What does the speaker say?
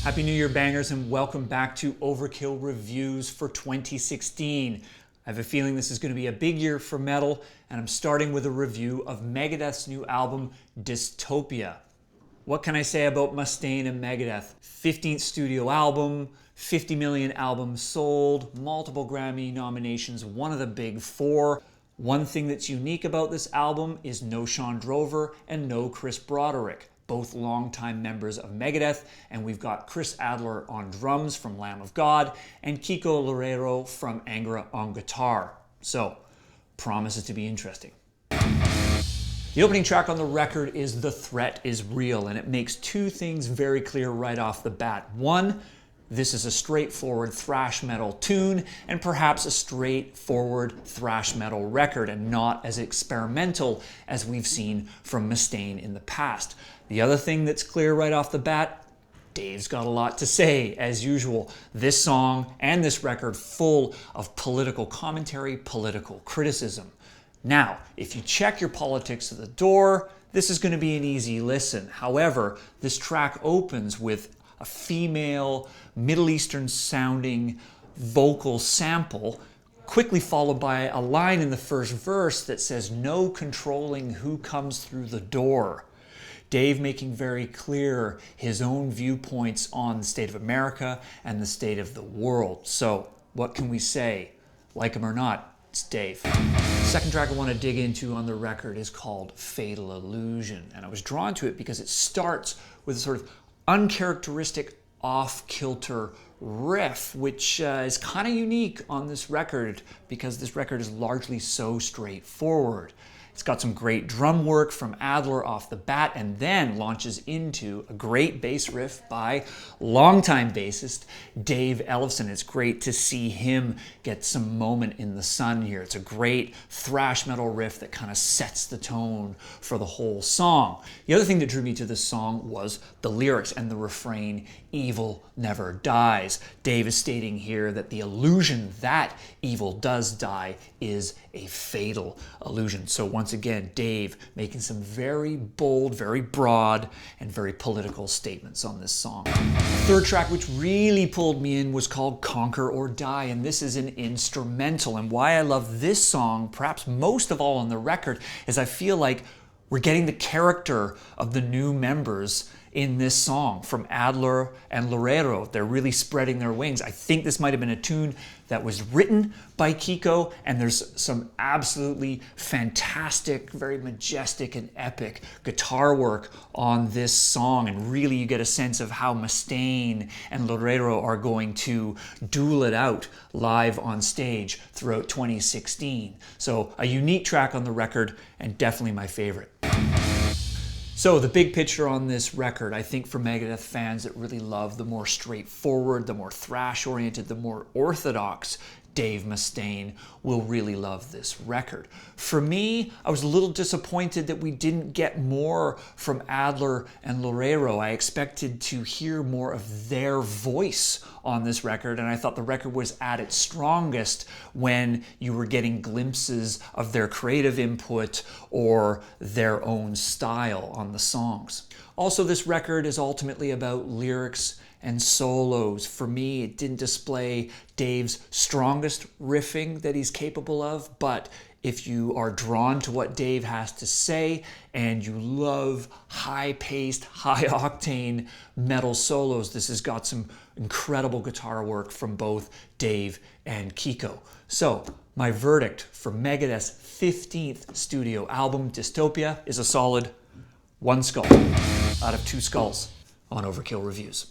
Happy New Year, bangers, and welcome back to Overkill Reviews for 2016. I have a feeling this is going to be a big year for metal, and I'm starting with a review of Megadeth's new album, Dystopia. What can I say about Mustaine and Megadeth? 15th studio album, 50 million albums sold, multiple Grammy nominations, one of the big four. One thing that's unique about this album is no Sean Drover and no Chris Broderick, both longtime members of Megadeth, and we've got Chris Adler on drums from Lamb of God and Kiko Loureiro from Angra on guitar. So, promises to be interesting. The opening track on the record is The Threat Is Real, and it makes two things very clear right off the bat. One, this is a straightforward thrash metal tune and perhaps a straightforward thrash metal record and not as experimental as we've seen from Mustaine in the past. The other thing that's clear right off the bat, Dave's got a lot to say, as usual. This song and this record full of political commentary, political criticism. Now, if you check your politics at the door, this is going to be an easy listen. However, this track opens with a female, Middle Eastern sounding vocal sample, quickly followed by a line in the first verse that says, "No controlling who comes through the door." Dave making very clear his own viewpoints on the state of America and the state of the world. So, what can we say? Like him or not, it's Dave. The second track I want to dig into on the record is called Fatal Illusion, and I was drawn to it because it starts with a sort of uncharacteristic off-kilter riff, which is kind of unique on this record because this record is largely so straightforward. It's got some great drum work from Adler off the bat and then launches into a great bass riff by longtime bassist Dave Ellefson. It's great to see him get some moment in the sun here. It's a great thrash metal riff that kind of sets the tone for the whole song. The other thing that drew me to this song was the lyrics and the refrain, "Evil never dies." Dave is stating here that the illusion that evil does die is a fatal illusion. So once again, Dave making some very bold, very broad, and very political statements on this song. The third track which really pulled me in was called Conquer or Die, and this is an instrumental. And why I love this song, perhaps most of all on the record, is I feel like we're getting the character of the new members in this song from Adler and Loureiro. They're really spreading their wings. I think this might have been a tune that was written by Kiko, and there's some absolutely fantastic, very majestic and epic guitar work on this song, and really you get a sense of how Mustaine and Loureiro are going to duel it out live on stage throughout 2016. So a unique track on the record and definitely my favorite. So the big picture on this record, I think for Megadeth fans that really love the more straightforward, the more thrash-oriented, the more orthodox Dave Mustaine will really love this record. For me, I was a little disappointed that we didn't get more from Adler and Loureiro. I expected to hear more of their voice on this record, and I thought the record was at its strongest when you were getting glimpses of their creative input or their own style on the songs. Also, this record is ultimately about lyrics and solos. For me, it didn't display Dave's strongest riffing that he's capable of, but if you are drawn to what Dave has to say and you love high-paced, high-octane metal solos, this has got some incredible guitar work from both Dave and Kiko. So, my verdict for Megadeth's 15th studio album, Dystopia, is a solid 1 skull out of 2 skulls on Overkill Reviews.